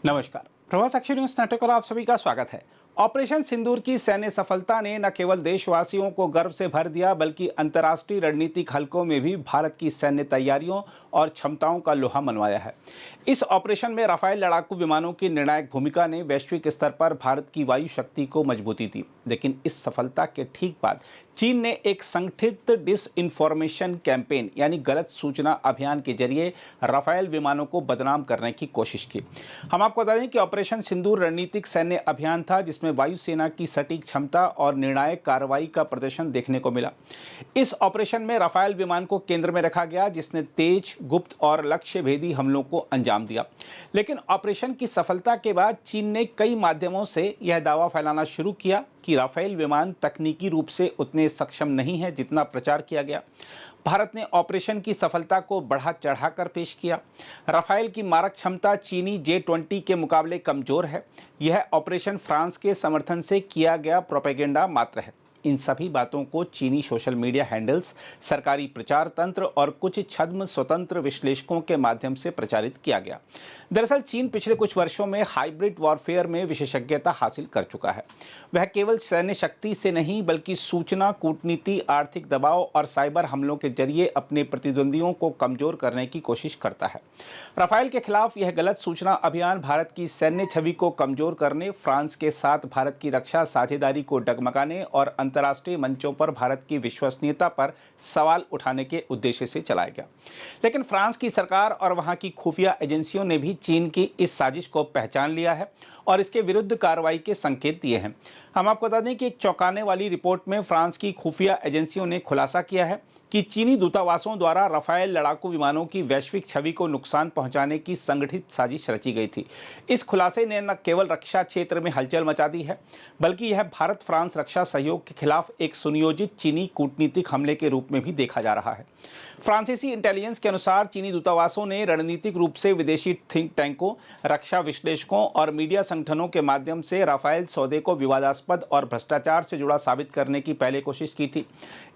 नमस्कार। प्रभास अक्षर न्यूज नाटक और आप सभी का स्वागत है। ऑपरेशन सिंदूर की सैन्य सफलता ने न केवल देशवासियों को गर्व से भर दिया बल्कि अंतर्राष्ट्रीय रणनीतिक हलकों में भी भारत की सैन्य तैयारियों और क्षमताओं का लोहा मनवाया है। इस ऑपरेशन में राफेल लड़ाकू विमानों की निर्णायक भूमिका ने वैश्विक स्तर पर भारत की वायु शक्ति को मजबूती दी। लेकिन इस सफलता के ठीक बाद चीन ने एक संगठित डिसइंफॉर्मेशन कैंपेन यानी गलत सूचना अभियान के जरिए राफेल विमानों को बदनाम करने की कोशिश की। हम आपको बता दें कि ऑपरेशन सिंदूर रणनीतिक सैन्य अभियान था जिसमें वायुसेना की सटीक क्षमता और निर्णायक कार्रवाई का प्रदर्शन देखने को मिला। इस ऑपरेशन में राफेल विमान को केंद्र में रखा गया जिसने तेज, गुप्त और लक्ष्य भेदी हमलों को अंजाम दिया। लेकिन ऑपरेशन की सफलता के बाद चीन ने कई माध्यमों से यह दावा फैलाना शुरू किया कि राफेल विमान तकनीकी रूप से उतने सक्षम नहीं है जितना प्रचार किया गया। भारत ने ऑपरेशन की सफलता को बढ़ा चढ़ाकर पेश किया। राफेल की मारक क्षमता चीनी J-20 के मुकाबले कमजोर है। यह ऑपरेशन फ्रांस के समर्थन से किया गया प्रोपेगेंडा मात्र है। इन सभी बातों को चीनी सोशल मीडिया हैंडल्स, सरकारी प्रचार तंत्र और कुछ छद्म स्वतंत्र विश्लेषकों के माध्यम से प्रचारित किया गया। दरअसल चीन पिछले कुछ वर्षों में हाइब्रिड वॉरफेयर में विशेषज्ञता हासिल कर चुका है। वह केवल सैन्य शक्ति से नहीं बल्कि सूचना, कूटनीति, आर्थिक दबाव और साइबर हमलों के जरिए अपने प्रतिद्वंदियों को कमजोर करने की कोशिश करता है। राफेल के खिलाफ यह गलत सूचना अभियान भारत की सैन्य छवि को कमजोर करने, फ्रांस के साथ भारत की रक्षा साझेदारी को डगमगाने और अंतर्राष्ट्रीय मंचों पर भारत की विश्वसनीयता पर सवाल उठाने के उद्देश्य से चलाया गया। लेकिन फ्रांस की सरकार और वहां की खुफिया एजेंसियों ने भी चीन की इस साजिश को पहचान लिया है और इसके विरुद्ध कार्रवाई के संकेत दिए हैं। हम आपको बता दें कि एक चौंकाने वाली रिपोर्ट में फ्रांस की खुफिया एजेंसियों ने खुलासा किया है कि चीनी दूतावासों द्वारा राफेल लड़ाकू विमानों की वैश्विक छवि को नुकसान पहुंचाने की संगठित साजिश रची गई थी। इस खुलासे ने न केवल रक्षा क्षेत्र में हलचल मचा दी है बल्कि यह भारत फ्रांस रक्षा सहयोग के खिलाफ एक सुनियोजित चीनी कूटनीतिक हमले के रूप में भी देखा जा रहा है। फ्रांसीसी इंटेलिजेंस के अनुसार चीनी दूतावासों ने रणनीतिक रूप से विदेशी थिंक टैंकों, रक्षा विश्लेषकों और मीडिया संगठनों के माध्यम से राफेल सौदे को विवादास्पद और भ्रष्टाचार से जुड़ा साबित करने की पहले कोशिश की थी।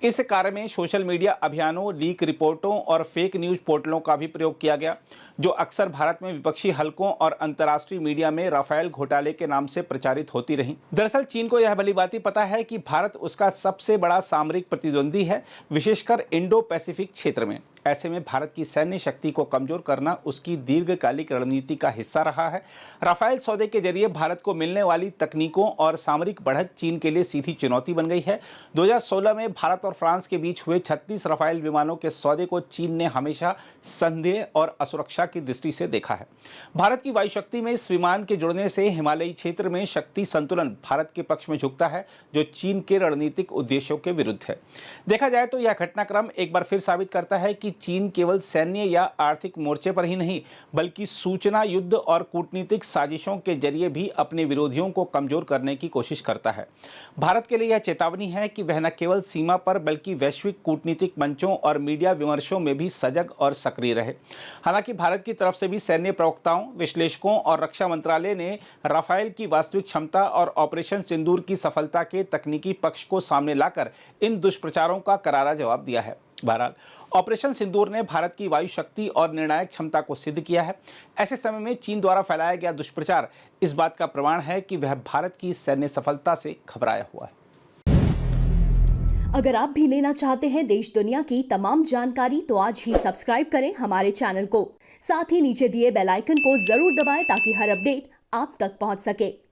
इस कार्य में सोशल मीडिया अभियानों, लीक रिपोर्टों और फेक न्यूज पोर्टलों का भी प्रयोग किया गया जो अक्सर भारत में विपक्षी हलकों और अंतर्राष्ट्रीय मीडिया में राफेल घोटाले के नाम से प्रचारित होती रहीं। दरअसल चीन को यह भलीभांति पता है कि भारत उसका सबसे बड़ा सामरिक प्रतिद्वंदी है, विशेषकर इंडो पैसिफिक क्षेत्र में। ऐसे में भारत की सैन्य शक्ति को कमजोर करना उसकी दीर्घकालिक रणनीति का हिस्सा रहा है। राफेल सौदे के जरिए भारत को मिलने वाली तकनीकों और सामरिक बढ़त चीन के लिए सीधी चुनौती बन गई है। 2016 में भारत और फ्रांस के बीच हुए 36 राफेल विमानों के सौदे को चीन ने हमेशा संदेह और असुरक्षा की दृष्टि से देखा है। भारत की वायु शक्ति में इस विमान के जुड़ने से हिमालयी क्षेत्र में शक्ति संतुलन भारत के पक्ष में झुकता है जो चीन के रणनीतिक उद्देश्यों के विरुद्ध है। देखा जाए तो यह घटनाक्रम एक बार फिर साबित करता है कि चीन केवल सैन्य या आर्थिक मोर्चे पर ही नहीं बल्कि सूचना, युद्ध और कूटनीतिक साजिशों के जरिए भी अपने विरोधियों को कमजोर करने की कोशिश करता है। भारत के लिए यह चेतावनी है कि वह न केवल सीमा पर बल्कि वैश्विक कूटनीतिक मंचों और मीडिया विमर्शों में भी सजग और सक्रिय रहे। हालांकि भारत की तरफ से भी सैन्य प्रवक्ताओं, विश्लेषकों और रक्षा मंत्रालय ने राफेल की वास्तविक क्षमता और ऑपरेशन सिंदूर की सफलता के तकनीकी पक्ष को सामने लाकर इन दुष्प्रचारों का करारा जवाब दिया है। बहरहाल ऑपरेशन सिंदूर ने भारत की वायु शक्ति और निर्णायक क्षमता को सिद्ध किया है। ऐसे समय में चीन द्वारा फैलाया गया दुष्प्रचार इस बात का प्रमाण है कि वह भारत की सैन्य सफलता से घबराया हुआ है। अगर आप भी लेना चाहते हैं देश दुनिया की तमाम जानकारी तो आज ही सब्सक्राइब करें हमारे चैनल को। साथ ही नीचे दिए बेल आइकन को जरूर दबाएं ताकि हर अपडेट आप तक पहुंच सके।